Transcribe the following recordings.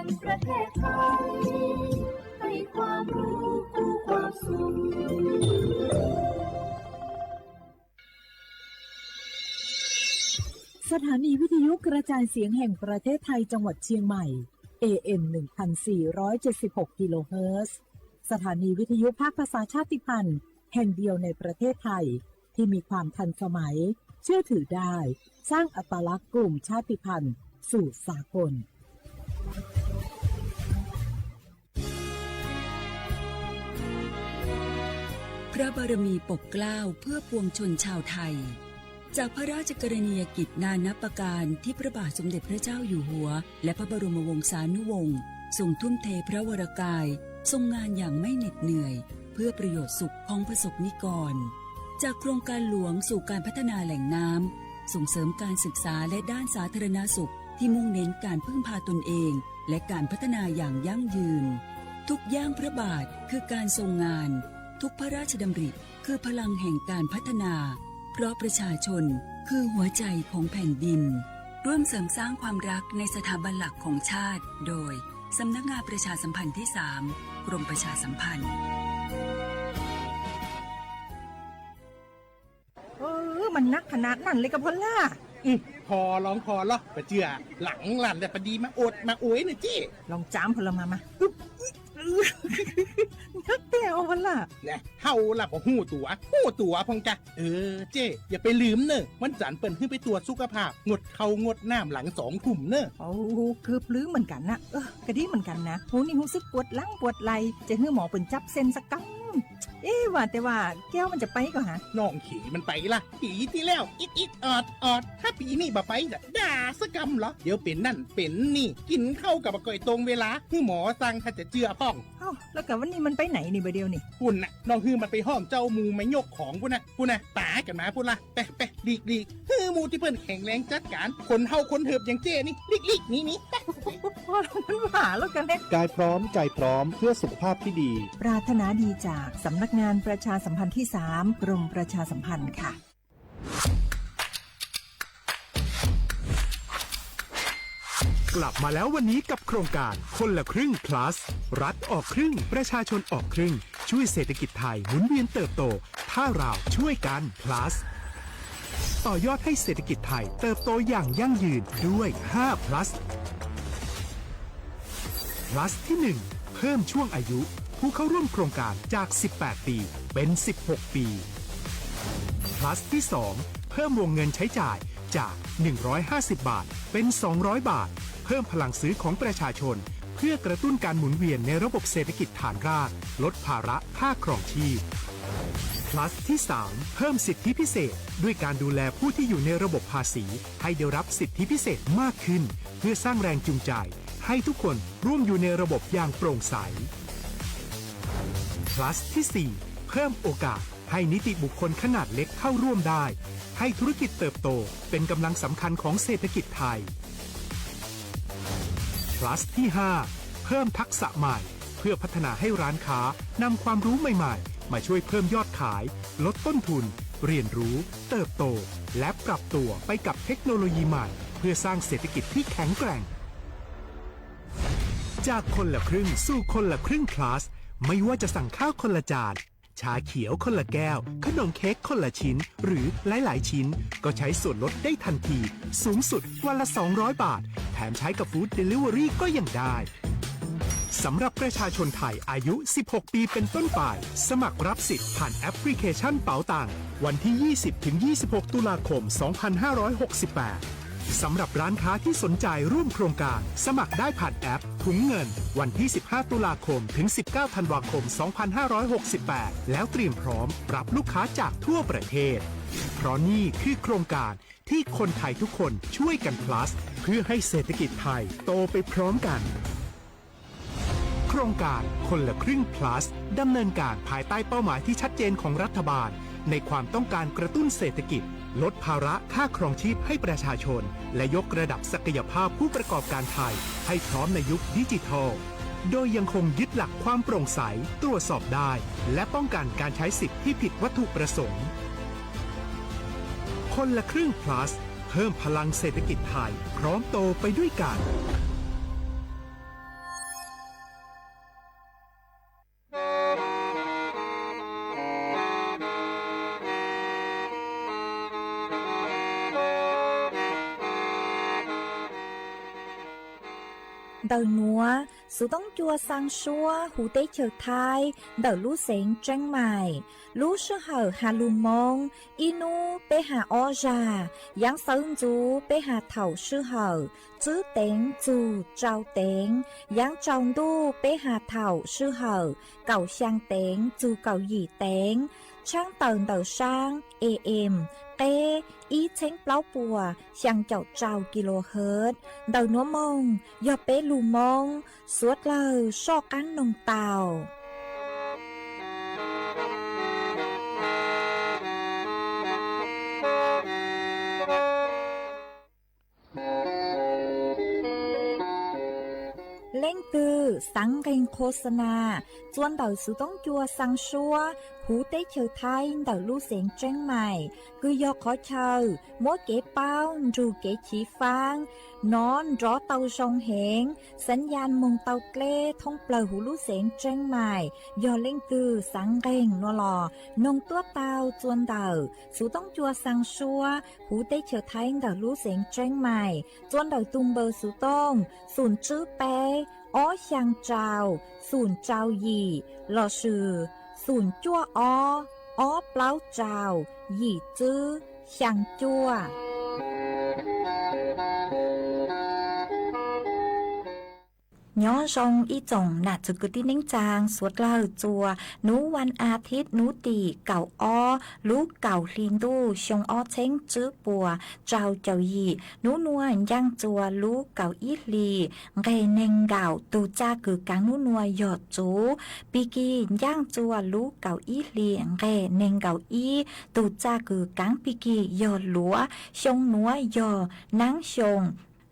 งประเทศไทยให้ความรู้คู่ความสุขสถานีวิทยุกระจายเสียงแห่งประเทศไทยจังหวัดเชียงใหม่ AM 1476 กิโลเฮิรตซ์สถานีวิทยุภาคภาษาชาติพันธุ์แห่งเดียวในประเทศไทยที่มีความทันสมัยเชื่อถือได้สร้างอัตลักษณ์กลุ่มชาติพันธุ์สู่สากลพระบารมีปกเกล้าเพื่อปวงชนชาวไทยจากพระราชกรณียกิจนานับประการที่พระบาทสมเด็จพระเจ้าอยู่หัวและพระบรมวงศานุวงศ์ทรงทุ่มเทพระวรกายทรงงานอย่างไม่เหน็ดเหนื่อยเพื่อประโยชน์สุขของประสบนิกรจากโครงการหลวงสู่การพัฒนาแหล่งน้ำส่งเสริมการศึกษาและด้านสาธารณสุขที่มุ่งเน้นการพึ่งพาตนเองและการพัฒนาอย่างยั่งยืนทุกย่างพระบาทคือการทรงงานทุกพระราชดำริคือพลังแห่งการพัฒนาเพราะประชาชนคือหัวใจของแผ่นดินร่วมเสริมสร้างความรักในสถาบันหลักของชาติโดยสำนักงานประชาสัมพันธ์ที่ 3 กรมประชาสัมพันธ์มันนักขนาดนั้นเลยกับพอลล่าพอลองพอลอไปเจือหลังหลันแต่ปดีมาอดมาอวยหน่อยจี้ลองจามพลมานักแต่เอาพอลล่าเนี่ยเฮาล่ะบ่หู้ตัวพองจ้ะเจ้อย่าไปลืมเนอะวันจันทร์เปิ้นขึ้นไปตรวจสุขภาพงดเข้างดน้ำหลัง2 ทุ่มเนอะโอ้เกือบลืมเหมือนกันนะกะดีเหมือนกันนะหูนี่รู้สึกปวดหลังปวดไหล่จะให้หมอเปิ้นจับเส้นสักกำว่าแต่ว่าแก้วมันจะไปก็หาน้องขี่มันไปล่ะปีที่แล้วอิดออดถ้าปีนี้บ่ไปจะด่าสกำเหรอเดี๋ยวเป็นนั่นเป็นนี่กินเข้ากับก่อยตรงเวลาคือหมอสั่งถ้าจะเจือพ่องแล้วกับวันนี้มันไปไหนนี่บ่เดียวนี่ปุ่นน่ะน้องฮือมันไปห้องเจ้ามูไม่ยกของปุ่นน่ะตากันมาปุ่นล่ะไปลีกฮือมูที่เพิ่นแข็งแรงจัดการคนเฮาคนเถิบอย่างเจ้นี่ลีกนี่พอมันหาแล้วกันแน่กายพร้อมใจพร้อมเพื่อสุขภาพที่ดีปรารถนาดีจากสำนักงานประชาสัมพันธ์ที่ 3 กรมประชาสัมพันธ์ค่ะกลับมาแล้ววันนี้กับโครงการคนละครึ่ง plus รัฐออกครึ่งประชาชนออกครึ่งช่วยเศรษฐกิจไทยหมุนเวียนเติบโตถ้าเราช่วยกัน plus ต่อยอดให้เศรษฐกิจไทยเติบโตอย่างยั่งยืนด้วย5 plus plus ที่ 1 เพิ่มช่วงอายุผู้เข้าร่วมโครงการจาก18 ปีเป็น16 ปี plus ที่ 2 เพิ่มวงเงินใช้จ่ายจาก150 บาทเป็น200 บาทเพิ่มพลังซื้อของประชาชนเพื่อกระตุ้นการหมุนเวียนในระบบเศรษฐกิจฐานรากลดภาระค่าครองชีพ plus ที่ 3 เพิ่มสิทธิพิเศษด้วยการดูแลผู้ที่อยู่ในระบบภาษีให้ได้รับสิทธิพิเศษมากขึ้นเพื่อสร้างแรงจูงใจให้ทุกคนร่วมอยู่ในระบบอย่างโปร่งใส plus ที่ 4 เพิ่มโอกาสให้นิติบุคคลขนาดเล็กเข้าร่วมได้ให้ธุรกิจเติบโตเป็นกำลังสำคัญของเศรษฐกิจไทย plus ที่ 5 เพิ่มทักษะใหม่เพื่อพัฒนาให้ร้านค้านำความรู้ใหม่ๆมาช่วยเพิ่มยอดขายลดต้นทุนเรียนรู้เติบโตและปรับตัวไปกับเทคโนโลยีใหม่เพื่อสร้างเศรษฐกิจที่แข็งแกร่งจากคนละครึ่งสู่คนละครึ่ง plus ไม่ว่าจะสั่งข้าวคนละจานชาเขียวคนละแก้วขนมเค้กคนละชิ้นหรือหลายๆชิ้นก็ใช้ส่วนลดได้ทันทีสูงสุดวันละ200 บาทแถมใช้กับฟู้ดเดลิเวอรี่ก็ยังได้สำหรับประชาชนไทยอายุ16 ปีเป็นต้นไปสมัครรับสิทธิ์ผ่านแอปพลิเคชันเป๋าตังวันที่ 20-26 ตุลาคม 2568สำหรับร้านค้าที่สนใจร่วมโครงการสมัครได้ผ่านแอปถุงเงินวันที่ 15 ตุลาคมถึง 19 ธันวาคม 2568 แล้วเตรียมพร้อมรับลูกค้าจากทั่วประเทศเพราะนี่คือโครงการที่คนไทยทุกคนช่วยกัน plus เพื่อให้เศรษฐกิจไทยโตไปพร้อมกันโครงการคนละครึ่ง plus ดำเนินการภายใต้เป้าหมายที่ชัดเจนของรัฐบาลในความต้องการกระตุ้นเศรษฐกิจลดภาระค่าครองชีพให้ประชาชนและยกระดับศักยภาพผู้ประกอบการไทยให้พร้อมในยุคดิจิทัลโดยยังคงยึดหลักความโปร่งใสตรวจสอบได้และป้องกันการใช้สิทธิที่ผิดวัตถุประสงค์คนละครึ่ง plus เพิ่มพลังเศรษฐกิจไทยพร้อมโตไปด้วยกัน đầu núa sự tống chua sang xua hú tế chờ thai đầu lũ xén tranh mài lũ sư hở hà lù mông inu bê hà o già giáng sơn chú bê hà thảo sư hở chữ tên chú trao tên giáng trong đu bê hà thảo sư hở cầu sang tên chú cầu gì tên trang tờn đầu sang em tê ý chánh plau bùa sang chậu trào kHz đầu núa mông do bế lù mông suốt lời so cán nông tàu lên từ sáng kênhโฆษณา chọn đầu sự tống chua sang xua hú tế chờ thay đầu lũ xén tranh mày cứ do khó chờ mỗi kế bao dù kế chỉ phang nón rõ tàu sông hẹnสัญญาณมงเตาเกล้ท่องเปล่าหูลูเสียงแจ้งใหม่ยอเล่งตือสังเร่งนัวหล่อนงตัวเตาจวนเดาสูต้องจัวสังชัวหูได้เฉอไทยเดาลูเสียงแจ้งใหม่จวนเดาตุ้มเบอร์สูต้องศูนย์ชื่อเป้อ้อช่างเจ้าศูนย์เจ้าหยี่หล่อชื่อศูนย์จัวอ้อเปล่าเจ้าหยี่จื้อช่างจัวย้อนทรงอีจงหนาจุกตินิ่งจางสวดเล่าจัวนูวันอาทิตย์นูตีเก่าอ้อลูกเก่าลินดูชงอ้อเช้งจื้อปัวเจ้าเจ้ายีนูนัวย่างจัวลูกเก่าอีลีเกเนงเก่าตูจ้าคือกังนูนัวหยอดจูปีกีย่างจัวลูกเก่าอีลีเกเนงเก่าอีตูจ้าคือกังปีกีหยอดหลัวชงนัวหยอนังชง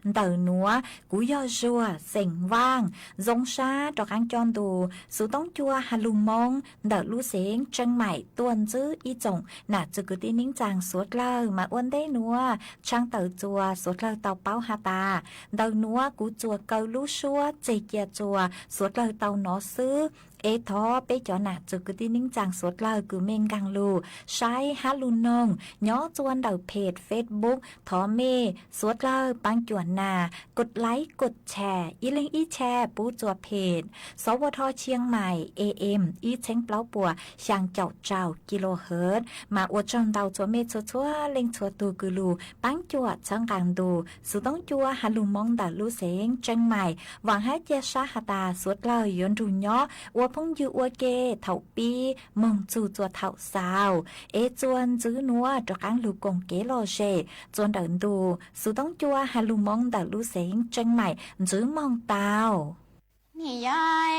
đầu núa cú do rùa sành vang giống xa trọc ăn tròn đồ số tống chua hà lù mông đầu lú xén chân mày tuần chứ y chồng nà chứ cứ tin nín chàng suốt lơ mà uốn đế núa trang tàu chùa suốt lơ tàu báo hà tà đầu núa cú chùa câu lú xua chê chia chùa suốt lơ tàu nó xứ ê thó bế cho nà chứ cứ tin nín chàng suốt lơ cứ men gang lù sai hà lù nông nhó chuan đầu page Facebook thó mê suốt lơ băng chuẩnนากดไลค์กดแชร์อีเล่งอีแชร์ปูจัวเพจสวทเชียงใหม่ AM อีเช้งเปล่าปัวช่างเจ้าเจ้าkHzมาอวดจงดาวจัวเมจัวจัวเล่งจัวตูกุลูปังจัวช่างกลางดูสุต้องจัวฮัลลูมองดาลูเสงเชียงใหม่หวังให้เจชาฮาตาสวดเลยยนดูย้ออวพงยูอวเกเถ่าปีมงจูจัวเถ่าสาวเอจวนจื้อนัวตระกังลูกงเกโลเจจวนเดินดูสุต้องจัวฮัลลูมองดาลูเสียงจังใหม่จื้อมองเตานี่ยาย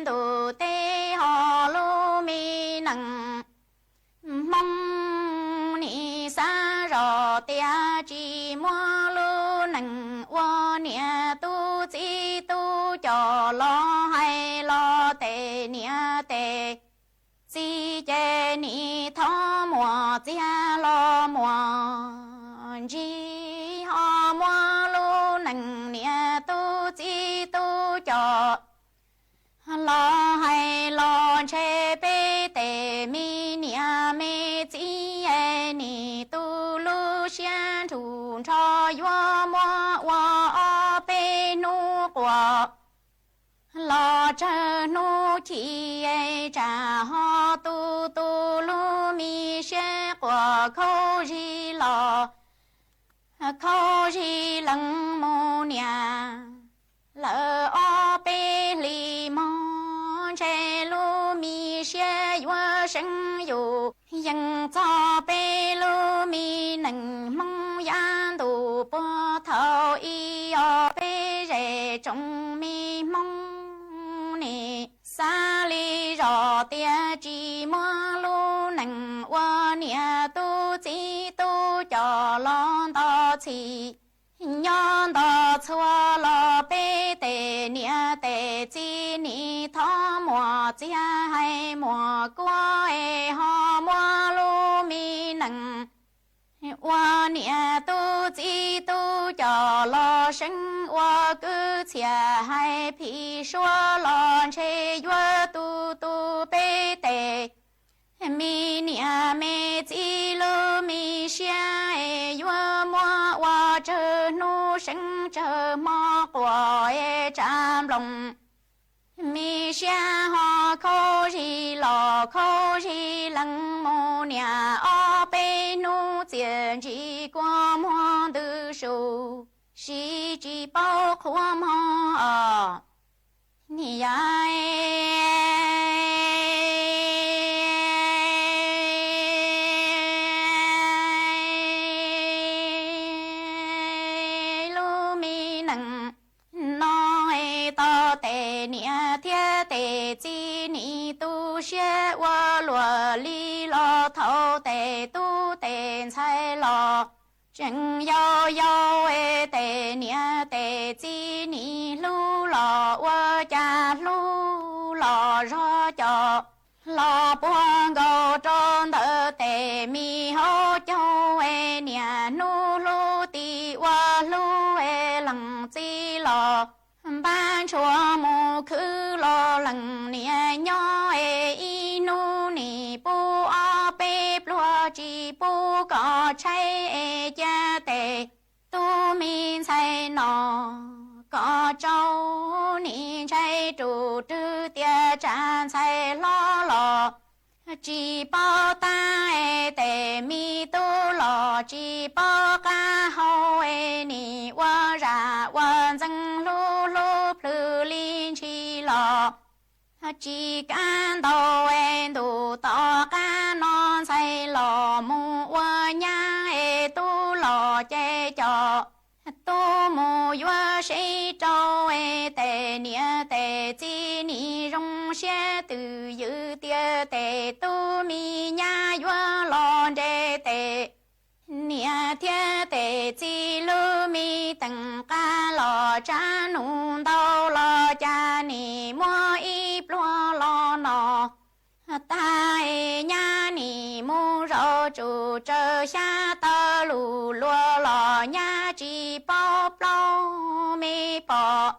ดูเตหอลูมีหนังมองนี่ซารอเตียจีมัวลูหนังวัวเนี่ยตูจีตูจอลอให้tê nia tê si chê ni thọ mùa chia lo mùa chi ho mùa lu nằng nia tu chi tu cho lo hay lo chê bê tê mi nia mê chi e ni tu lu xian thủ cho yo mùa wa bê nu quả lo cha nu chi ai cha ho tu tu lu mi she qua khâu ji lo khâu ji lăng mô nia lỡ o pe li mo che lu mi she yo sinh yu yang cho pe lu mi nang mong yan tu po thao y o pe re trong mi mong sa li rò tia chi mơ lu nằng wa nia tu chi tu cho lon to chi nhon to chua lo pe te nia te chi ni tho mùa chia hay mùa qua e ho mùa lu mi nằng wa nia tu chi tu cho lo sinh wa cứ chia hai phi xua lon che yo tu tu pe te 生这么过站龙。mi xa ho khô ri lò khô ri lăng mô nhà o bê nu tiền chỉ qua mô tư sù si chỉ bao khoa mô ni lu mi nặng nói to tệ nia thiết tệ chi ni tu xie wa lùa li lo thâu tệ tu tệ sai lo chân yo yo tệ nia tệ chi ni lu lo wa cha lu lo ro cho lo buông go tròn đỡ tệ mi ho cho nia nu lu ti wa lu lăng chi lo ban chúa mù khứ lo lăng nia nhỏ y nu ni bu a bê lúa chi bu có cháy cha tệ tu min say nọ có châu ni cháy trụ trư tia tràn say lo lo chỉ bao ta tệ mi tu lo chỉ bao ca hậu ni wa ra wa dân lu lu plu linh chi lo chỉ can đầu đủ to ca non say lo mu wa nha tu lo che cho tu mu wa sĩ trâu tệ nia tệ chi ni rong xe từ dự tia tệ tu mi nha wa lo đề tệ nia tia tệ chi lu mi tầng ca lo cha nung đau lo cha ni mua y plua lo nọ ta nha ni mu rau chủ trơ xa tơ lù lúa lò nha chỉ bao bao mi bỏ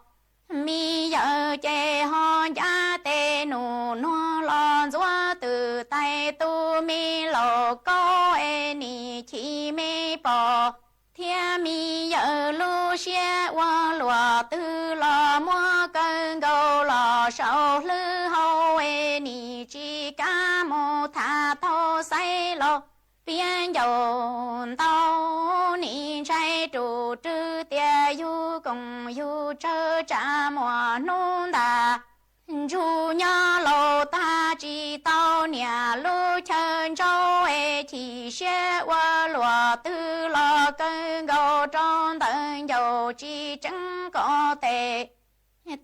mi giờ chê ho giá tê nụ nó lo gió từ tay tu mi lò có ni chỉ mi bỏ thiên mi giờ lu xe qua lùa tư lò mua cơn gầu lò sầu lư hậu ni chỉ cá mô thả thô say lò biên dầu tao ni trai trụ trư tia yu cùng yu trơ trả mùa nôn đà chú nhớ lô ta chỉ tao nhà lu chân châu chỉ xe qua lùa tư lo cơn gầu trong tận dầu chỉ chẳng có tệ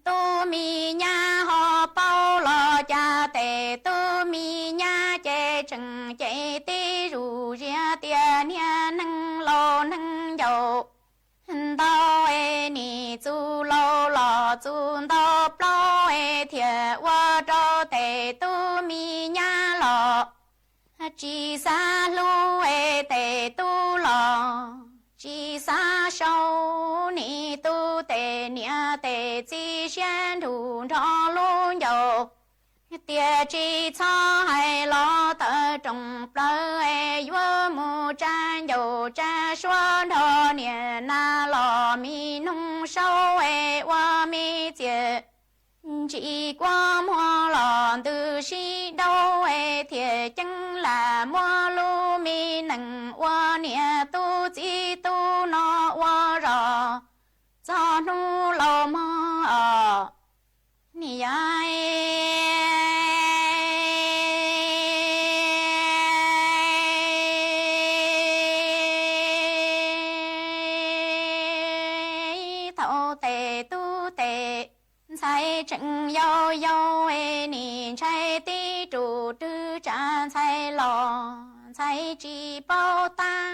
tu mi nha ho bao lo cha tệ tu mi nha chê chừng chê tê rù ria tia nia nâng lo nâng dầu đau ni chu lo lo chu đau bao thiệt qua cho tệ tu mi nha lo chỉ xa lu tệ tu lo chỉ xa sâu ni tu tệ nia tệ chỉ xuyên thủ cho luôn dầu tia chỉ cho hay lo tờ trồng plơ vua mù trang dầu cha xuân thọ niệm na lo mi nông sâu qua mi chia chỉ qua mua lò từ si đâu thiệt chẳng là mua lu mi nặng qua nia tu chỉ tu nó qua rò cho nu lo mơ ni ai thâu tệ tu tệ sai chẳng yêu yêu ni trai ti trụ tư trả sai lo sai chỉ bao ta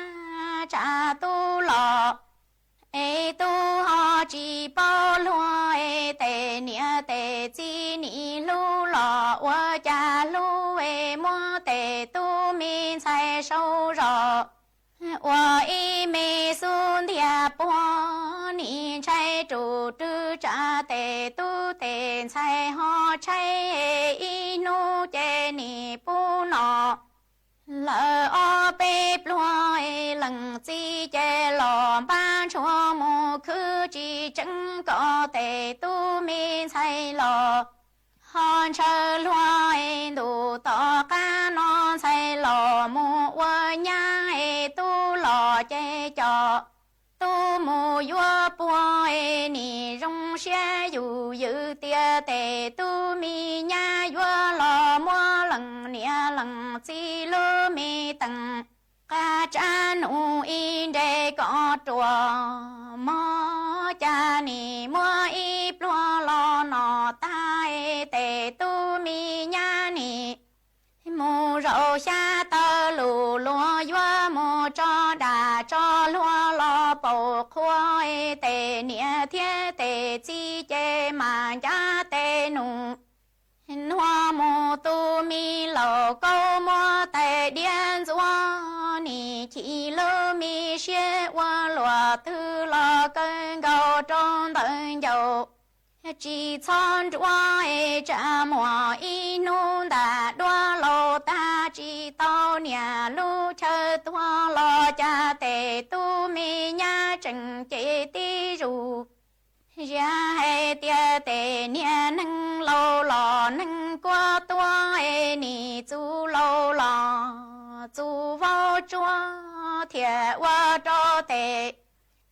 trả tu lo tu họ chỉ bao lúa tệ nia tệ chi ni lu lo wa cha lu mua tệ tu mi sai sâu rõ wa y mi sun thia po ni trai trụ tư trả tệ tu tệ sai họ trai y nu chê ni pu nọ lỡ o bê ploi lần chi chê lò ba chua mù khứ chi chân có tề tu mi say lò hòn chờ loài đủ tỏ ca non say lò mù ua nhang tu lò chê cho tu mù yua bùa nì rong xe dù dự tia tề tu mi nha yua lò mua lần nia lần chi lô mi tầng ca cha nụ in đề có chùa mò cha nì mua y plua lò nọ tai tề tu mi nha nì mù rậu xa tơ lù lúa yua mù cho đà cho lúa lò bầu khôi tề nia thiên tề chi chê mà giá tề nụ hoa mù tu mi lầu câu mua tề điên dùa nì chỉ lơ mi xế hoa lùa thư lò cân gầu trong tận dầu chỉ chọn chúa cha mùa y nôn đã đoa lô ta chỉ tao nhà lu chờ tua lo cha tề tu mi nha trần chế ti ru ya hay tia tề nia nâng lâu lò nâng qua tua ni chu lâu lò chu vào chúa thiệt qua cho tề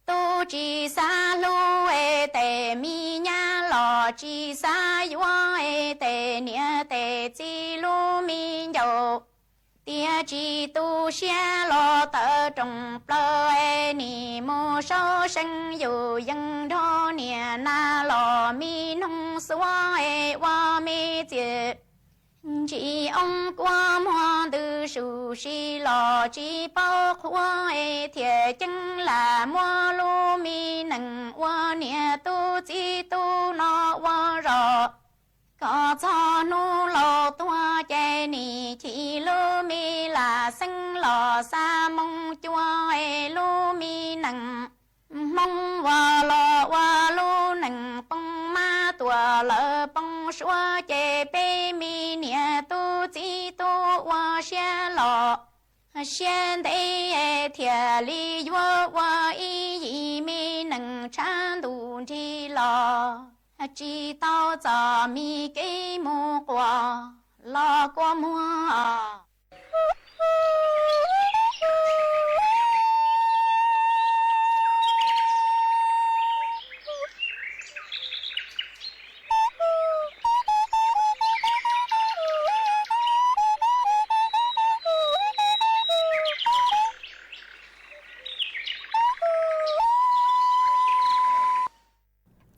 tu chỉ sa lu tề mi nha lò chỉ sa yua tề nia tề chi lu mi dầu tia chỉ tu xe lò tờ trồng plơ ni mô sâu sinh dù dân đô nia na lò mi nông xua wa mi chê chỉ ông qua hoa từ su si lò chỉ bao khoa thiệt chân là mua lu mi nằng hoa nia tu chỉ tu nó hoa rò có cho nu lò tua chè ni chỉ lu mi là sinh lò sa mong chua lu mi nằng mong hoa lu nằng bông ma tua lỡ bông xua chè bê mi nia tu chỉ tu hoa xe lò xe đây thiệt li hoa hoa y mi nằng chan tu chi lò chỉ tao cho mi cái mua quà lo qua mua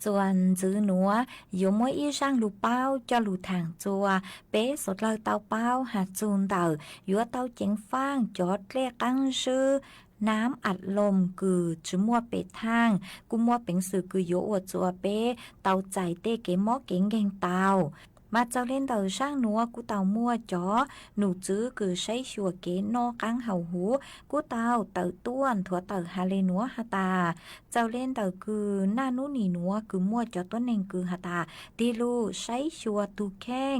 ส่วนจื้อหนัวอยู่มวยอีช่างลูเป้าcho lù thẳng chùa bé sốt lời tao bao hạt chun tờ yếu tao chén phang chót lê căng sưน้ำอัดลมคือจื้อมัวเป็ดทางกูมัวเป็นสื่อคือโยอวดจัวเป้เตาใจเต้เก๋มอเก๋งแกงเตามาเจ้าเล่นเตาช่างนัวกูเตามัวจ๋อหนูจื้อคือใช้ชัวเก๋นอกังเห่าหูกูเตาต้วนถั่วเตาฮาเลนัวฮาตาเจ้าเล่นเตาคือหน้านูนีนัวคือมัวจ๋อต้นเองคือฮาตาตีลูใช้ชัวตูแข้ง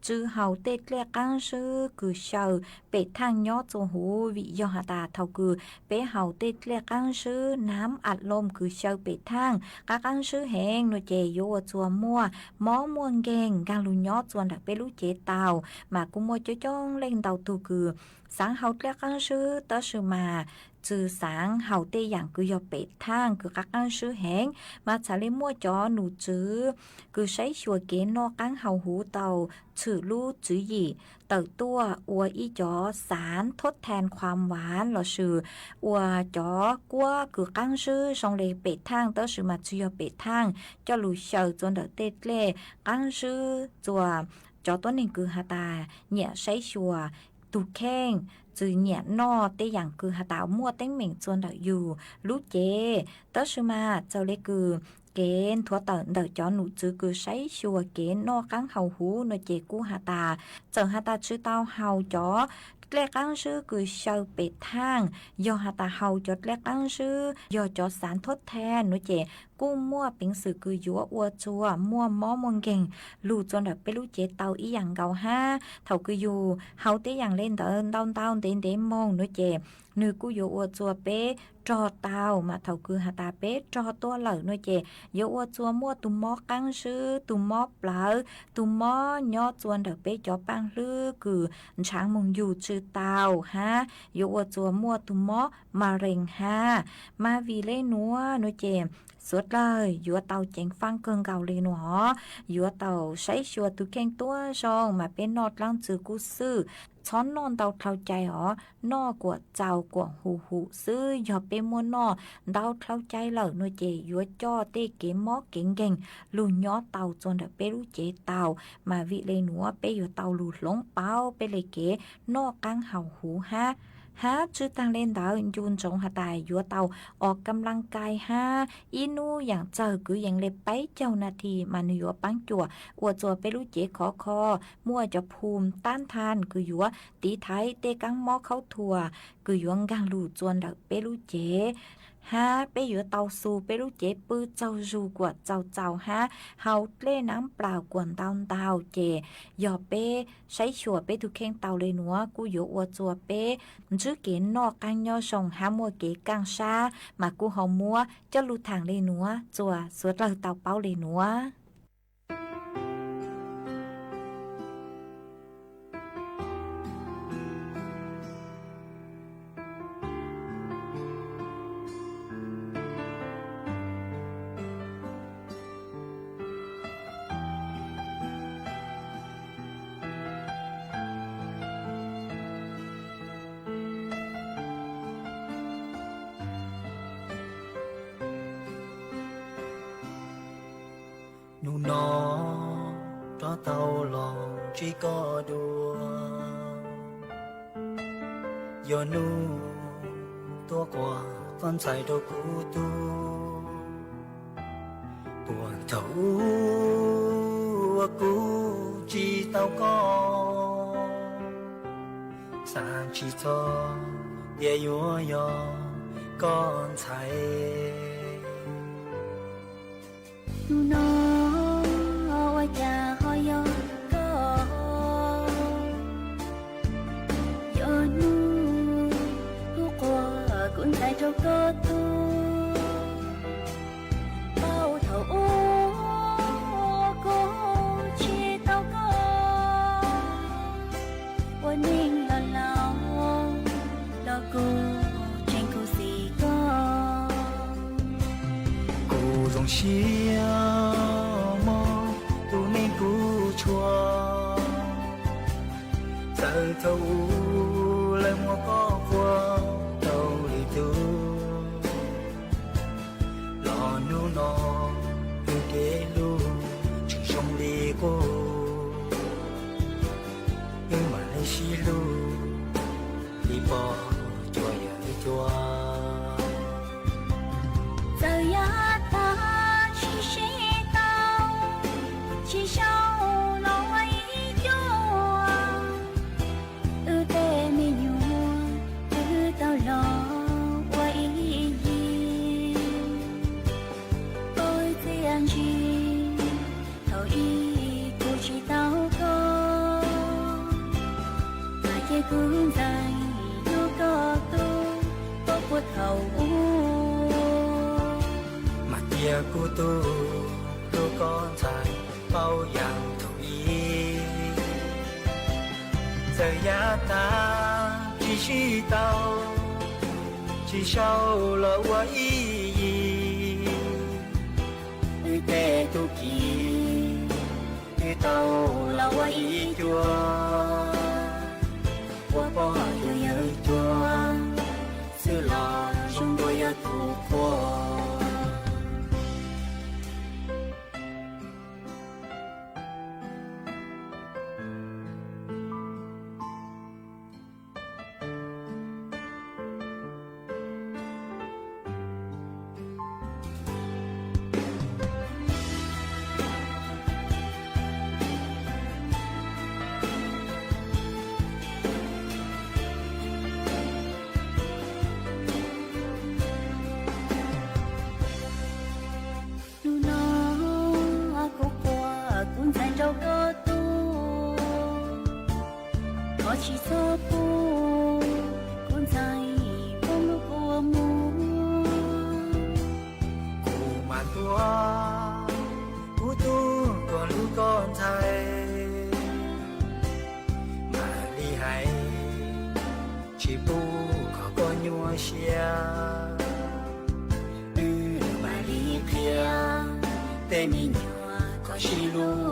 จื้อเห่าเต้เกลียกังซื้อคือเชาเป็ดทางยอดโจหูวิยอหาตาเท่าคือเป้เห่าเต้เกลียกังซื้อน้ำอัดลมคือเชาเป็ดทางกากังซื้อแหงหนูเจโยจัวมัวมอม่วงแกงกางลุยอดจวนดักเปลูเจเตามากุมัวจ้องเล่งเตาตูคือสังเห่าเกลียกังซื้อต่อซื้อมาจื้อสางเห่าเต้อย่างคือยอเป็ดทางคือกักกังซื้อแหงมาชาเลมัวจอหนูจื้อคือใช้ชัวเกนนอกังเห่าหูเตาชื่อลู่จื้อหยี่เต่าตัวอัวอีจอสารทดแทนความหวานหรอชื่ออัวจอกัวคือกังซื้อชงเลเป็ดทางเต้าชื่อมาชื่อยอเป็ดทางจอลู่เฉาจนเดเต้เล่กังซื้อจัวจอตัวหนึ่งคือฮาตาเนี่ยใช้ชัวตูแข้งจื้อเนี่ยนอเต้อย่างคือหาตาวมั่วเต้งเหม่งจวนเดอยู่รู้เจเต้าชื่อมาเจ้าเล็กคือเกณฑ์ทั่วเต่เดจอหนูจื้อคือใช้ชัวเกณฑ์นอกังเห่าหูนเจกูหาตาเจ้าหาตาชื่อเต้าเห่าจอแกลกังซื้อคือเชาเป็ดทางยอหาตาเห่าจดแกลกังซื้อยอจอสารทดแทนหนูเจ กู้มั่วปิงสื่อคือยัวอัวจัวมั่วม้อมวงเก่งลู่จนแบบไปรู้เจเตาอีหยังเกาห้าเท่าคืออยู่เฮาเตอย่างเล่นเตาเต้นมองด้วยเจนึกกูอยู่อัวจัวเป้จอเตามาเท่าคือหาตาเป้จอตัวเหล่าด้วยเจยัวอัวจัวมั่วตุมมอกังซื้อตุมมอเปล่าตุมมอย่อจวนเดอเป้จอปังลือคือช้างมงอยู่ชื่อเตาฮะยัวอัวจัวมั่วตุมมอมาเร็งฮะมาวีเล่นัวด้วยเจสุดเลยยัวเตาเจ๋งฟังเกินเก่าเลยหนอยัวเตาใช้ชัวตุแข่งตัวซองมาเป็นนอดลังจือกูซื้อช้อนนอนเตาเข้าใจหรอนอกว่าเจ้ากว่าหูซื้ออย่าเป็นมัวนอเดาเข้าใจเหล่าหน่วยเจยัวจ้อเต้เก๋มอเก่งลุนย้อเตาจนเดเปรู้เจเตามาวิเลยหนัวเปอยู่เตาหลุดหลงเป้าไปเลยเก๋นอกกังเห่าหูฮะชื่อตังเล่นดาวยูนจงหาตายยัวเตาออกกำลังกายอีนูอย่างเจอคืออย่างเล็บไปเจ้านาทีมันยัวปังจั่วอวดจัวไปรู้เจขอคอมั่วจะภูมิต้านทานคือยัวตีไทยเตกังมอเข้าถั่วคือยัวกังหลู่จวนดักไปรู้เจไปอยู่เตาสูไปรู้เจปื้อเจ้าจูกว่าเจ้าเฮาเล่น้ำเปล่ากวนเตาเจหยอเป้ใช้ชัวเป้ทุกเข่งเตาเลยหนัวกูอยู่อวดจัวเป้ชื่อเก๋นอกกังย่อส่งมัวเก๋กังชามากูหอมัวเจ้าลูทางเลยหนัวจัวสวดเราเตาเป้าเลยหนัวนูนอตอเตาลองจีก็ดัวยอนูตัวกว่าฟันใส่ดอกกูตูปวดเท้าว่ากูจีเตาก็สามชีทอเย่ยัวยอก้อนไทยนูนอว่าจะหอยอก็ยอนูผู้กว่ากุนใจเจ้าก็ตูเป้าเท่าโอ้ก็ชีเต้าก็วันนิ่งละลาวละกูเจงกูสีก็กูต้องเชียมอตูนี่กูชัวเธอเท่าเลยมัวก็กลัวเท่าเลยตูรอนูนอคือเกลูชิงชงลีกูยังมาให้ชีลูลีบอจัวอย่าลีจัว这呀大去谁到，去小老我一脚，得没有，得到老我一夜，爱这样去，头一不知道个，那些公仔有个都都不透。Giờ cô tu đôi con trai bao dạng thầu ý giờ giá ta chỉ tao chỉ sau là quá ý tê tu kỳ tao là quá ý chua quá bỏ yêu chua sự lo trong đôi tu qua 我去做不管在我们过目古曼多古都过路con thầy mà đi hay chỉ bu có con nhua xia mà đi kia tên mình nhua có chỉ lu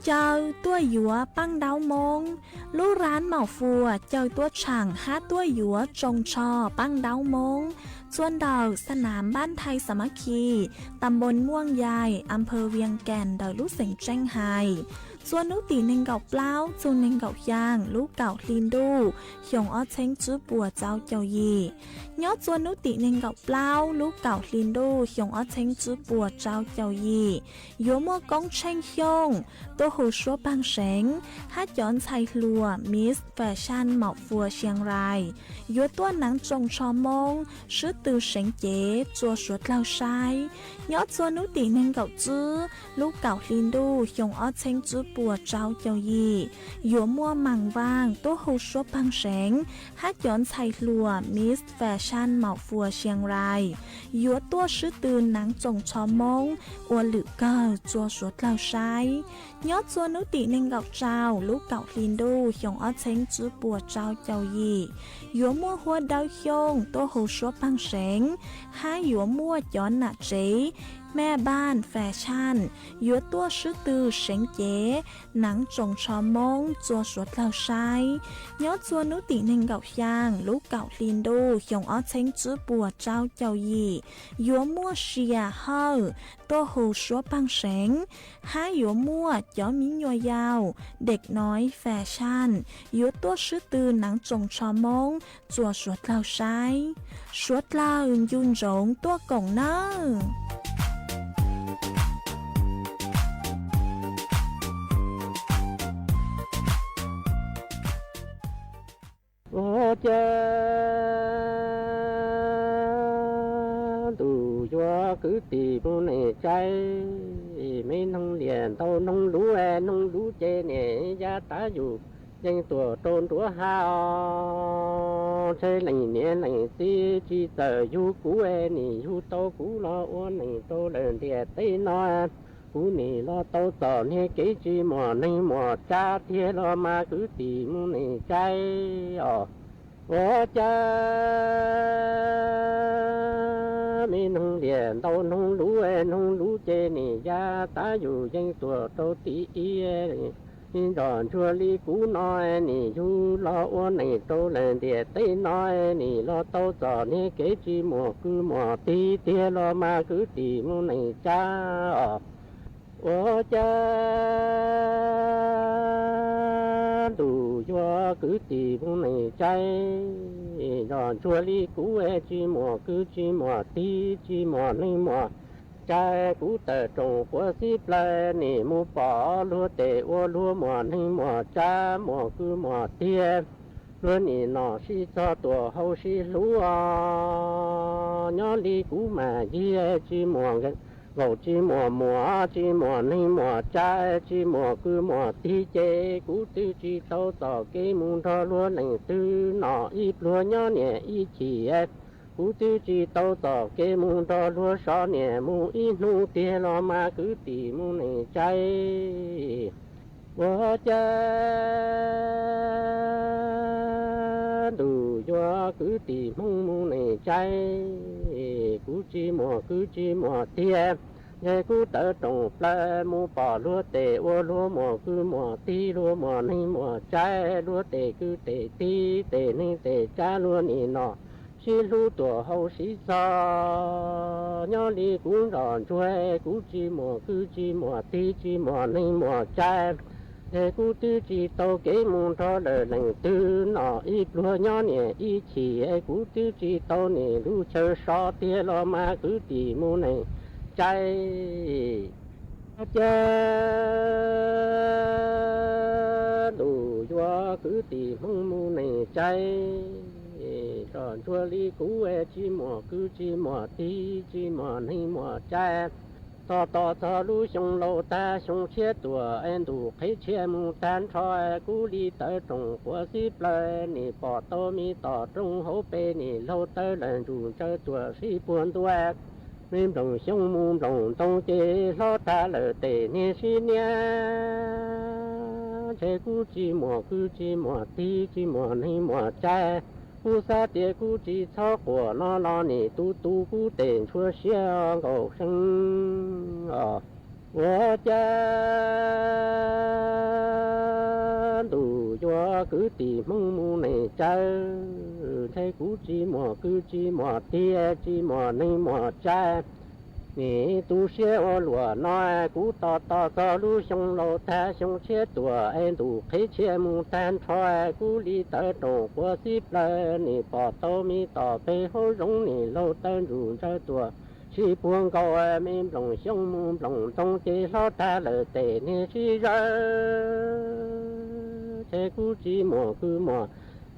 chơi tua dúa băng đáo mông lũ rán màu phùa chơi tua chẳng hát tua dúa trồng trò băng đáo môngส่วนดอกสนามบ้านไทยสามัคคีตำบลม่วงใหญ่อำเภอเวียงแก่นดอยลูกเสงแจ้งไฮส่วนนุตีเนงเก่าเปล่าจูนเนงเก่าย่างลูกเก่าลินดูหยงอ้อเช้งจื้อปัวเจ้าเจ้ายียอดส่วนนุตีเนงเก่าเปล่าลูกเก่าลินดูหยงอ้อเช้งจื้อปัวเจ้าเจ้ายียัวมัวกงเช้งยงตัวหูชัวบางเสงฮัดย้อนไทยลัวมิสแฟชั่นเหมาฟัวเชียงรายยัวตัวหนังจงชอมงชื่อตือเสงเก๋จัวสวดเล่าชายยอดส่วนนุตีเนงเก่าจื้อลูกเก่าลินดูหยงอ้อเช้งจื้อปัวเจ้าเจ้ายียัวมัวมังว่างตัวหูชัวบางเสงฮัดย้อนไทยลัวมิสแฟชั่นเหมาฟัวเชียงรายยัวตัวชื่อตือหนังจงชอมงอวหลือเก่าจัวสวดเล่าชายยอดส่วนนุติเนงเก่าเจ้าลูกเก่าลินดูหยงอ้อเช้งจื้อปัวเจ้าเจ้ายียัวมัวหัวดาวหยงตัวหูชัวบางเสงให้ยัวมัวย้อนหน้าเจแม่บ้านแฟชั่นยัวตัวชื่อตือเสงเก๋หนังจงชอมงจัวสวดเล่าชายยอดส่วนนุติเนงเก่าย่างลูกเก่าลินดูหยงอ้อเช้งจื้อปัวเจ้าเจ้ายียัวมัวเชียเฮอตัวหูชัวบางเสงให้ยัวมัวย้อนมิยัวยาวเด็กน้อยแฟชั่นยัวตัวชื่อตือหนังจงชอมงจัวสวดเล่าชายสวดเล่ายุนจงตัวกงเนอ我家đủ cho cứ tìm này trái mấy nông liền tàu nông lúa chè nè giá tá dù danh tuổi tôn tuổi hao thế lành nè lành xí chi tờ du cũ nè du tàu cũ lo uốn nè tàu lần địa tây nói cũ nè lo tàu tờ nè cái chi mò nè mò cha thế lo mà cứ tìm này trái我家mi nông liền tàu nông lúa chè nè giá tá dù danh tuổi tàu tí đòn chua li cũ nói nè du lo uốn nè tàu lần địa tây nói nè lo tàu giò nè cái chi mùa cứ mùa tí tia lo mà cứ tìm này cha我家đủ cho cứ tìm này trái đòn chua li cũ chi mùa cứ chi mùa tí chi mùa này mùa trái cũ tờ trồng của ship lại nè mua bỏ lúa tệ ô lúa mùa này mùa trái mùa cứ mùa tia lúa nè nọ xí cho tuổi hậu xí lúa nhớ li cũ mà gì chi mùa gầu chi mùa này mùa trái chi mùa cứ mùa tí chế cú tư chi tàu tỏ cái mùng thọ lúa lành tư nọ ít lúa nhỏ nhẹ ít chỉ cú tư chi tàu tỏ cái mùng thọ lúa xó nhẹ mùng ít nu tia lo mà cứ tỉ mùng này trái我家đủ cho cứ tỉ mùng này trái cú chi mùa tia nghe cú tớ trồng pla mua bỏ lúa tệ ô lúa mùa cứ mùa tí lúa mùa này mùa trái lúa tệ cứ tệ tí tệ này tệ trái lúa này nọ xí lúa tuổi hậu xí sao nhớ đi cú ròn chuối cú chi mùa tí chi mùa này mùa trái nghe cú tư chi tàu cái mùng thọ lời lành tư nọ ít lúa nhỏ nhẹ ít chỉ cú tư chi tàu này lúa chơi xó tia lo mà cứ tỉ mùng này trái cha đủ cho cứ tỉ mùng này trái tròn chua ly cú e chi mò cứ chi mò tí chi mò ninh mò cha to lu sông lâu ta sông chia tua en đủ thấy chia mu tan cho cú ly tới trồng của ship lời nì bỏ tô mi tỏ trong hố bê nì lâu tới lần dù chơi tua si buồn tua mình đồng sông mu đồng tông chế lo ta lỡ tề nì si nia chế cú chi mò cứ chi mò tí chi mò ninh mò cha cú sa tiệt cú chỉ cho của nó lo nỉ tu cú tiền chua xe cầu sinh我家đủ cho cứ tỉ mông mu này chơi thấy cú chỉ mò tia chỉ mò ninh mò cha nè tu xe ô lúa nói cú to cho lu sông lâu ta sông xe tua em đủ thấy xe mu tan thôi cú đi tới trồng của ship lời nè bỏ tô mi tỏ bê hô rong nè lâu tên rủ chơi tua chỉ buồn cầu em lòng sông mu lòng trong chế lo ta lời tệ nè chỉ ra thế cú chỉ mò cứ mò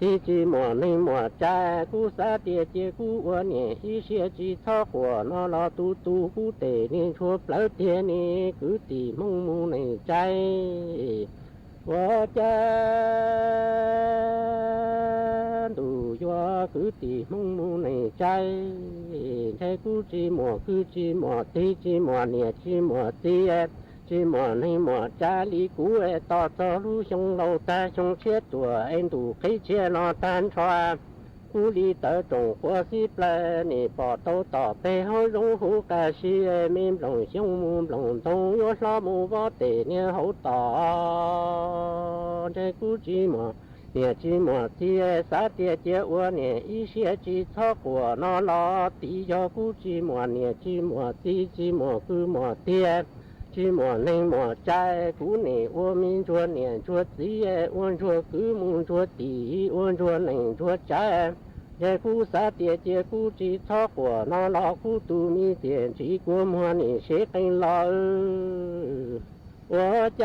thì chỉ mò nên mò cha cú sa tiệt tiệt cú uốn nhẹ ý xe chỉ thọ của nó lo tu cú tệ nên chua lỡ tiền nè cứ tỉ mông mu này trái我家đủ cho cứ tỉ mông mu này trái trái cú chỉ mò tí chỉ mò nhẹ chỉ mò tí chỉ mò này mò cha lý cú to cho lu sông lâu ta sông chết tua em đủ cái chia nó tan cho cú lý tới trồng của ship lại nè bỏ tàu tỏ bê hôi rong hú cà si mềm lòng sông mu lòng tông yo lo mu võ tề nè hậu tỏ trái cú chỉ mò nè chỉ mò tí sa tiệt tiệt uốn nè ý xe chỉ cho của nó lo tí cho cú chỉ mò nè chỉ mò tí chỉ mò cứ mò tiệt chỉ mò nên mò trái cú nè uốn min chua nè chua tí uốn chua cứ mu chua tí uốn chua nè chua trái chế cú sa tiệt chế cú chỉ cho của nó lo cú tu mi tiền chỉ của mua nè sẽ thành lo我家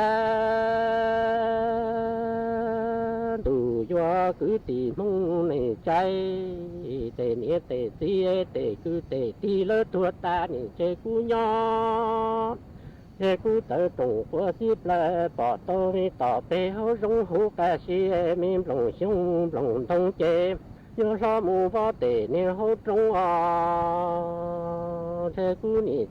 đủ cho cứ tỉ mông này trái tề nè tề tề cứ tề tí lỡ thua ta nè chế cú nhỏ chế cú tới trồng của ship lại bỏ tô mi tỏ bê hô rong hú cà si mềm lòng sông lòng thông chế nhớ lo mu võ tề nè hô trong thế cú nè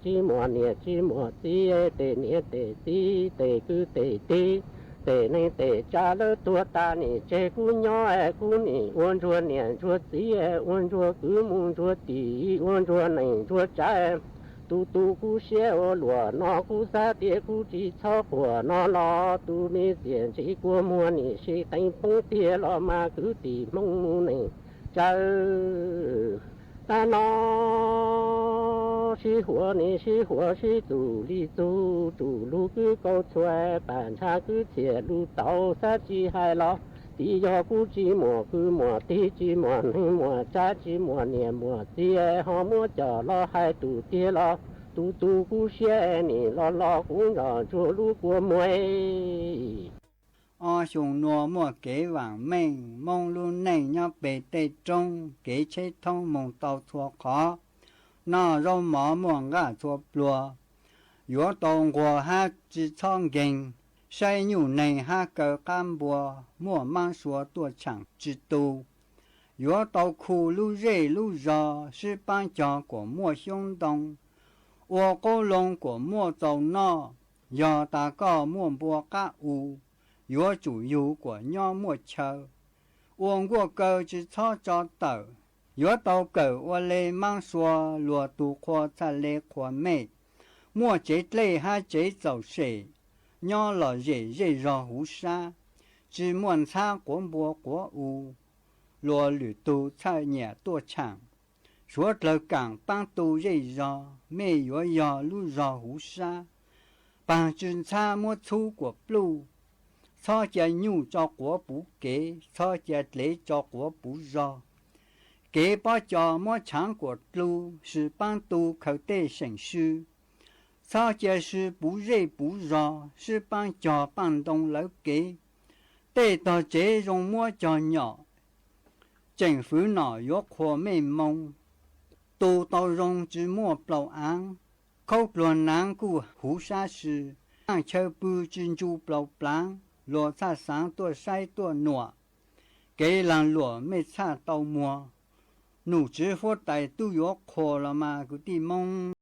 chỉ mò tí tề nè tề tí tề cứ tề tí tề này tề cha lỡ tua ta nè chế cú nhỏ cú nè uốn chua nè chua tí uốn chua cứ mu chua tí uốn chua này chua cha tu cú xe ô lúa nó cú sa tiệt cú chỉ cho của nó lo tu mi tiền chỉ của mua nè chỉ thành phong tiệt lo mà cứ tỉ mông mu này chơi ta nó xí hùa xí tù li tù lu cứ câu xoay bản cha cứ chia lu tàu sa chi hai lo tí cho cú chi mùa cứ mùa tí chi mùa nên mùa cha chi mùa nè mùa tí họ mua chờ lo hai tù tia lo tu cú xe nè lo cũng rõ chua lu của muối xuống nua mua kế vàng mình mong luôn này nhau bể tê trong kế chế thông mong tàu thua khó nó rau mỏ muộn gà thua plua yếu tông của hai chỉ trong kinh say nhủ này hai cờ cam bùa mua mang số tua chẳng chỉ tu yếu tàu khu lưu rê lưu giò是ban cho của mua行动我高龙của mua tàu nọ giờ ta có mua bùa cá u有主有过鸟莫车，我狗只操着斗，有到狗我来忙说罗杜阔才来阔美，莫这类还这走谁，鸟了热热无沙，只莫擦广播国务，罗吕都才年多长，说了港帮都热热，没有要路热无沙，帮军擦莫出国路。cho cha nhu cho của bú kế cho cha lễ cho của bú rò kế bao cho mỗi tháng của lu是帮助口袋省事cho cha是不热不热是帮助帮动老kế để到这种mỗi cho nhỏ 政府哪有可美梦，都到容之莫表安，口乱难顾胡沙事，让求不进驻表plan，罗差三多塞多挪，给人罗没差到末，奴之佛带都有可了嘛个地梦。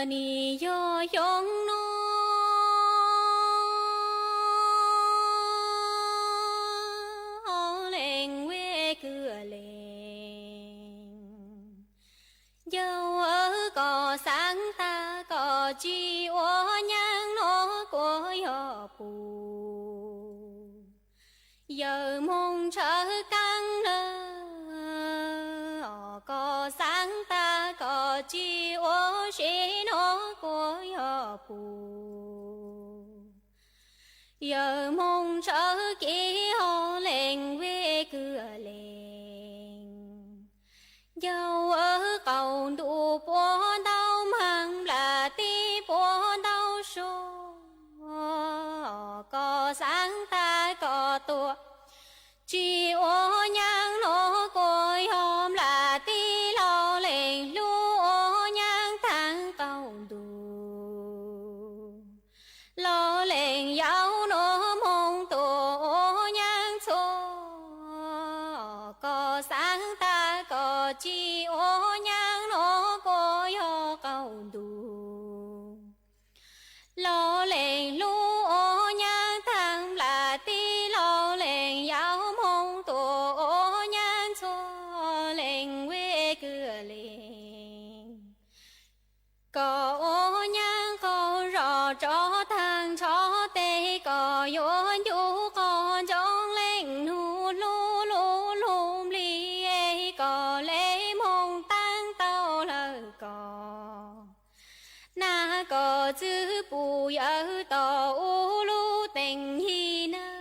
你要用nó lên quê cửa lên dâu ở có sáng ta có chi ô nhang nó của yo bù giờ mong trở căng nơ có sáng ta có chi ô sĩ nó của yo bù giờ mong trở kỹ họ lên quê cửa lên dâu ở cầu đủ bố đau mang là tí bố đau số có sáng ta có tua chỉ ô nhang nó coi hôm là tí lo lên lu ô nhang tháng cầu đủ lo lên giáo nó mong tổ ô nhang số có sáng ta có chi ô nhang nó coi ho cầu đủ lo lên lu ô nhang tháng là tí lo lên giáo mong tổ ô nhang số lên quê cửa lên có ô nhang có rõ cho thang cho tê có yo du có trong lên nu lu lu lu li e có lễ mong tăng tao lời có na có chữ bù ở tàu u lu tình hi na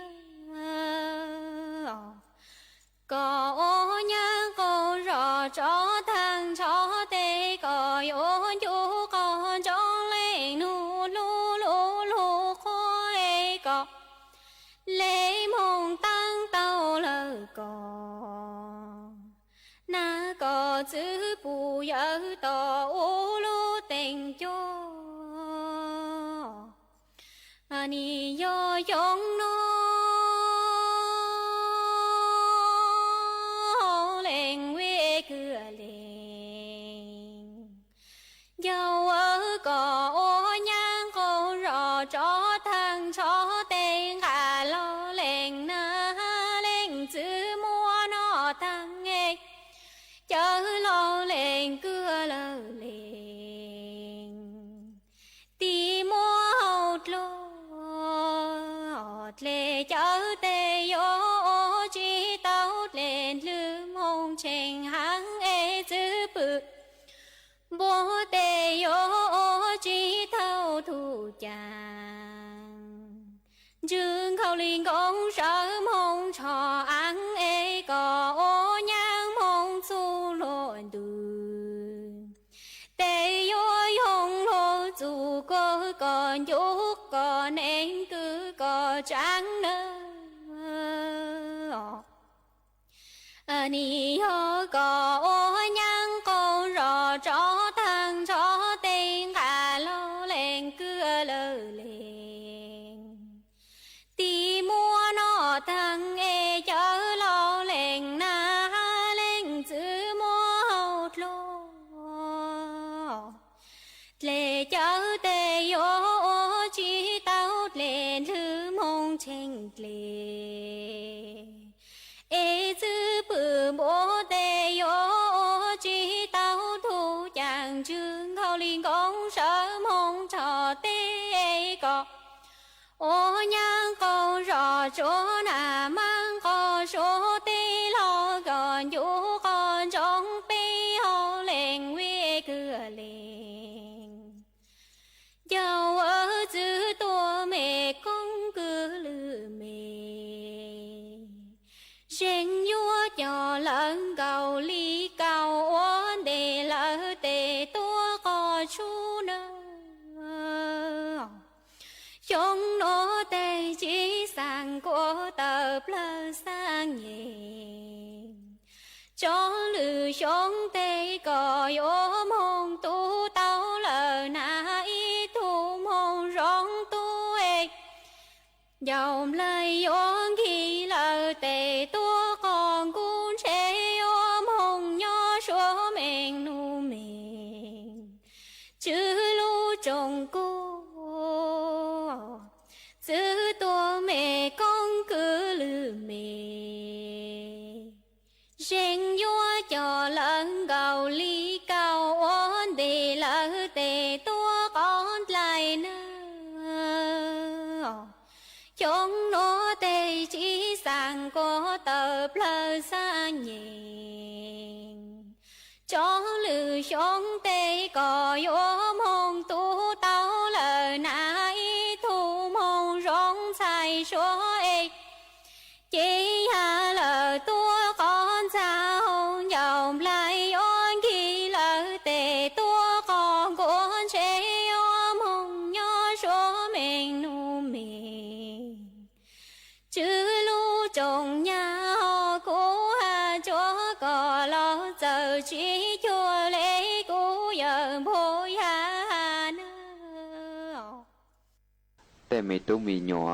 có ô nhang có rõ cho thang cho tê có yo du có trong lên nu lu lu lu khó e có lễ mong tăng tao lời có na có chữ bù ở tàu u lu tình cho ni yo yong nó lên quê cửa lên dâu ở có ô nhang có rõ cho thang cho tên cả lo lên na lên chữ mua nó thang nghe chớ lo lên cửa lơ lên tí mua hột lô lệ chớ tê yo chi tao lên lư mong chèn hàng linh công sở mong cho ăn ấy có ô nhang mong su lộn từ tê yo hồng lô dù có còn chút còn em cứ có trắng nữa ni ho có ô nhang con rò cho thằng cho tên cả lô lên cứ lơ lên ti mua nó thằng e chớ lo lên na lên giữ mua hậu lô lệ chớ tê yo chỉ tao lên thứ mong tranh lệ ê dư bự bố tê yo chỉ tao thu chàng chương khâu liên công sở mong cho tê có ô nhang con rò chỗ nà mang con số tê lo còn vũ con trong bê hồ lên nguy cửa lên dầu ở giữ tua mẹ con cứ lư mẹ sinh vua cho lợn cầu ly cầu ôn để lỡ tề tua có chú nơ chúng nó tề chỉ sang của tập lơ sang nhẹ cho lư chúng tề có yếu mong tu tao lờ na ý thu mong rong tu ê dòng lời ôn khi lờ tề tua còn cuốn chế ôm hồng nhỏ số mình nu mình chứ lu trồng cô giữ tua mẹ con cứ lư mẹ rèn vua cho lợn gầu ly cao ôn để lỡ tề tua con lại nữa chúng nó tê chỉ sang có tập lơ xa nhẹ cho lư chúng tê có yếu mong tu tao lờ nãy thu mong rong sai số ê chỉ hà lờ tua con xa hôn dòng lại ôn khi lờ tê tua con cuốn chế ôm hồng nhỏ số mình nu mình chứ lu trồng nhà họ cố hà cho có lo giờ chỉ chua lễ cố giờ bôi hà nữaแต่ไม่ตู้มีหนัว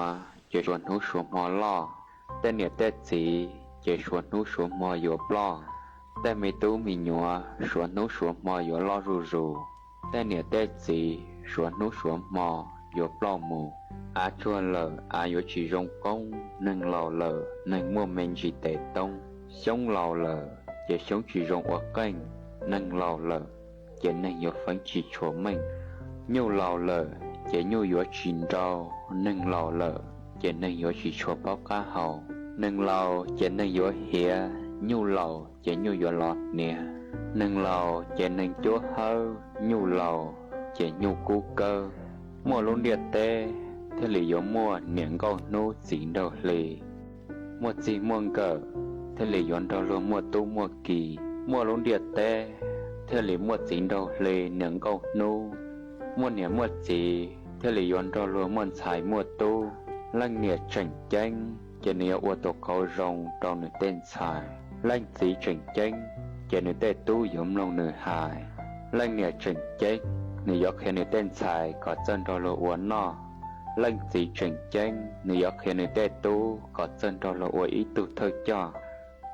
จะชวนหูสวมหมอล่อแต่เนี่ยแต่สีจะชวนหูสวมหมอหยบล่อแต่ไม่ตู้มีหนัวชวนหูสวมหมอหยบล่อรูรูแต่เนี่ยแต่สีชวนหูสวมหมอหยบล่อหมูอาชวนlờอายุchỉ rong công nâng lò lờ nâng mua men chỉ tệ tông sống lò lờ chỉ sống chỉ rong ở kênh nâng lò lờ chỉ nâng yếu phấn chỉ chỗ mình nhiều lò lờ chỉ nhiều yếu chín rau nâng lò lờ chỉ nâng yếu chỉ chỗ bao cá hầu nâng lò chỉ nâng yếu hía nhiều lò chỉ nhiều yếu lọt nè nâng lò chỉ nâng chúa hơ nhiều lò chỉ nhiều cú cơ mua luôn điệt tê thế lý do mua niệm câu nô xỉn đầu lì mua gì mua cờ thế lý do đầu luôn mua tu mua kỳ mua luôn điệt tê thế lý mua xỉn đầu lì niệm câu nô mua niệm mua gì thế lý do đầu luôn mua xài mua tu lăng niệm chỉnh chánh chỉ niệm ô tô cầu rồng trong nửa tên xài lăng gì chỉnh chánh chỉ niệm tên tu giống lòng nửa hài lăng niệm chỉnh chánh niệm do khi niệm tên xài có chân đầu luôn uốn nọ lăng gì chỉnh chánh nếu có khi người ta tu có chân đó là ủi ý tu thơ cho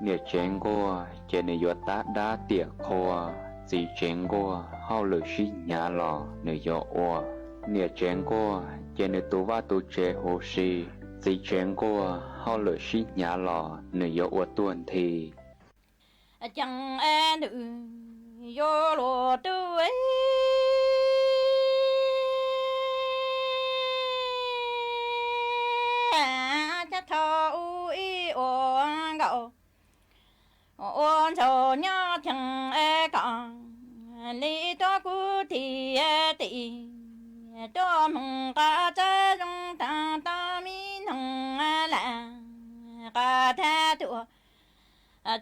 nếu chén qua chỉ nếu có tá đá tiệt khoa gì chén qua hao lửa xí nhà lò nếu có ủa nếu chén qua chỉ nếu tu va tu chế hồ xí gì chén qua hao lửa xí nhà lò nếu có ủa tuần thì chẳng ai nữ vô lúa tu ấy thọ uy ôn gạo ôn cho nhau chẳng e còn lý to cú thì tị to mong cả cha trong ta ta mi nong cả thế tuổi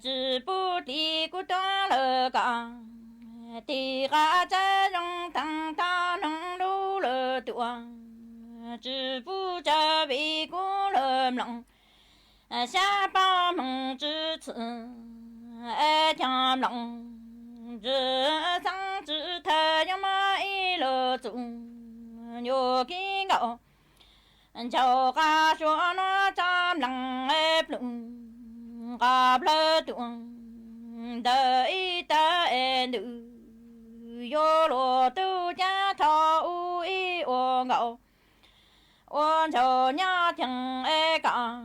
chỉ bu đi của đó là cả thì cả cha trong thằng ta nông đu là tuổi chỉ bu cha bị của lầm lòng xa bao mong chữ词强lòng只sang只太阳嘛一路走有金高cho ca số nó trăm lăng ép lụng gặp lỡ tuồng đợi ta nữ yo lo tu cha thọ u y o ngậu ôn cho nhá chẳng e cả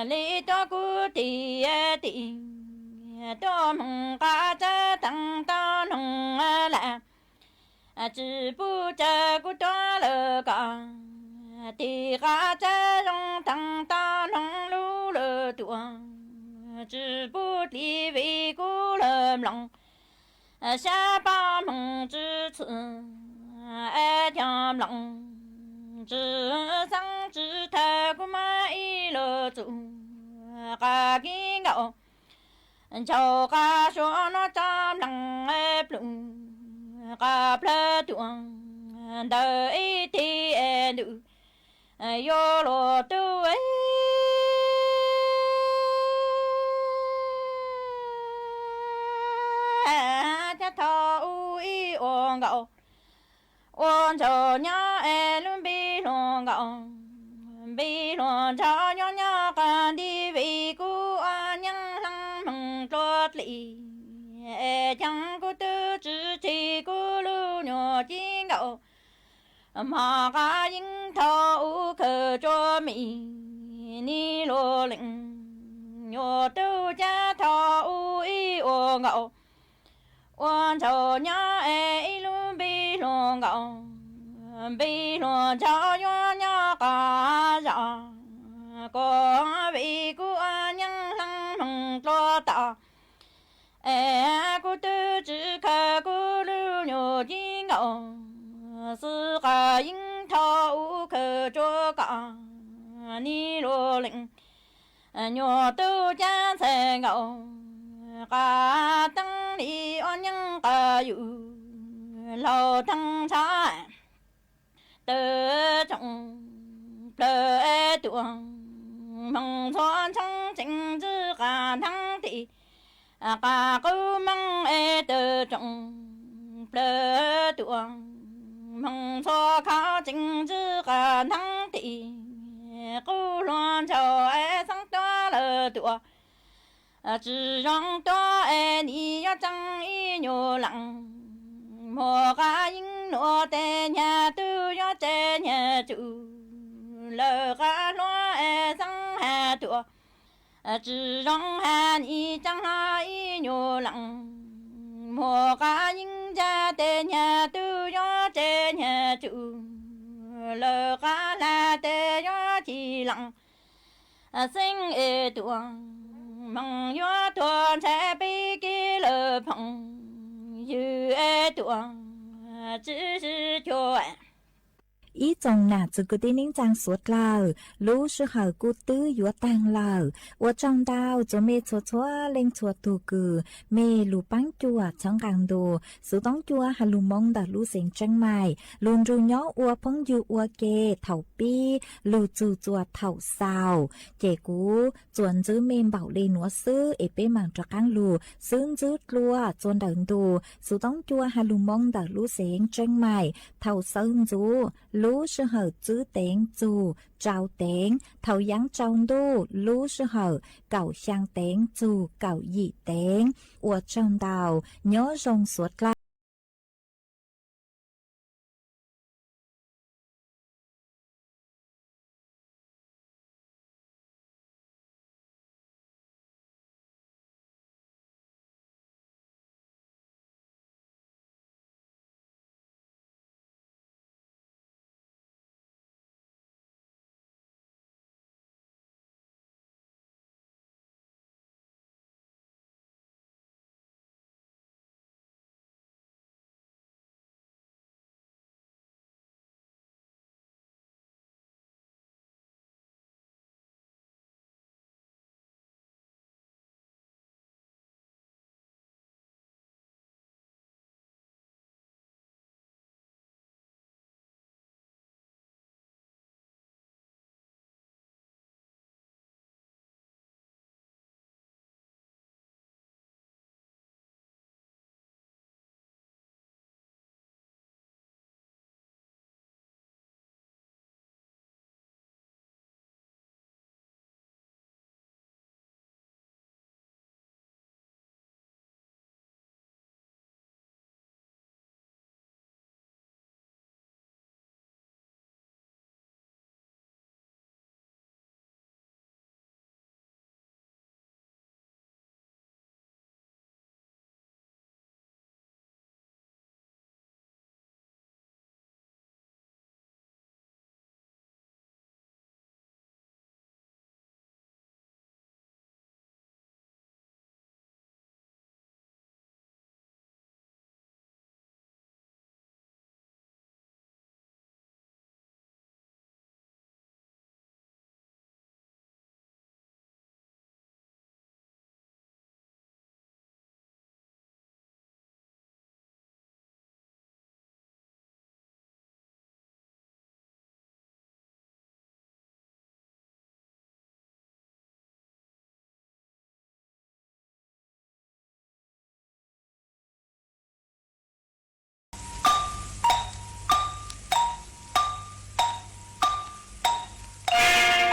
lý to cu tì e tì to mong ca cha tăng ta nong la chỉ bu cha cu to lơ cả thì ca cha trong tăng ta nong lu lơ tuồng chỉ bu li vi cu lơ lòng xa ba mong chữ词ai thiam lòng chữ sang chữ thề của ma y lơ chủ ca kinh ngạo cho ca số nó trăm lăng ép lụng ca ple tuồng đời thì nữ yo lo tu ấy cha thọ u y o ngạo ôn cho nhá e luôn bi luôn ngạo bi luôn cho nhá nhá can đi vì cu an nhang lăng mong trot lì e chẳng có tư chữ chỉ cu lu nhỏ chi ngạo mà ca yên thọ u khờ cho mi ni lo lệnh nhỏ tu cha thọ u y o ngạo ôn cho nhá e lu bi luôn ngạo bi luôn cho nhá nhá cả dạ có vì cô nhang lăng mong cho ta e cô tư chữ khờ cô lu nhỏ chi ngạo sư ca yên thọ u khờ cho cả ni lo lệnh nhỏ tu cha sẽ ngạo ca tăng đi on nhân ca yu lâu tăng cha tơ trọng tơ e tuồng mong thoa trong chính chữ ca thăng thị ca câu mong e tơ trọng tơ tuồng mong thoa khá chính chữ ca thăng thị câu loan cho e sang toa lơ tuồng chỉ rằng toa e ni ya chẳng y nhô lặng mò ca yên nô tê nhà tu ya tê nhà chủ lơ ca loa e sang hà tuồng chỉ rằng hà ni chẳng ha y nhô lặng mò ca yên cha tê nhà tu ya tê nhà chủ lơ ca la tê ya chỉ lặng sinh e tuồng mong yo thuần sẽ bị kí lơ phong yu e tuồng chỉ cho ý trong nà chỉ có tin trang suốt lờ lũ sư hở cú tư yếu tăng lờ ở trong đào cho mê chua chua lên chua tu cử mê lù băng chua trong càng đồ sự tống chua hà lù mong đã lũ sinh chân mày luôn ru nhỏ ua phong yu ua kê thầu pi lù chù chua thầu sao chế cú chuẩn giữ mềm bảo lên núa sư ế bê màng cho càng lù xương giữ lùa chuẩn đợn đồ sự tống chua hà lù mong đã lũ sinh chân mày thầu sơn dù lũ sư hở chữ tiếng dù trao tiếng thầu giáng trong đô lũ sư hở cậu sang tiếng dù cậu dị tiếng ở trong đào nhớ rong suốt lại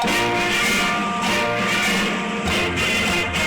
Hãy subscribe cho kênh Ghiền Mì Gõ để không bỏ lỡ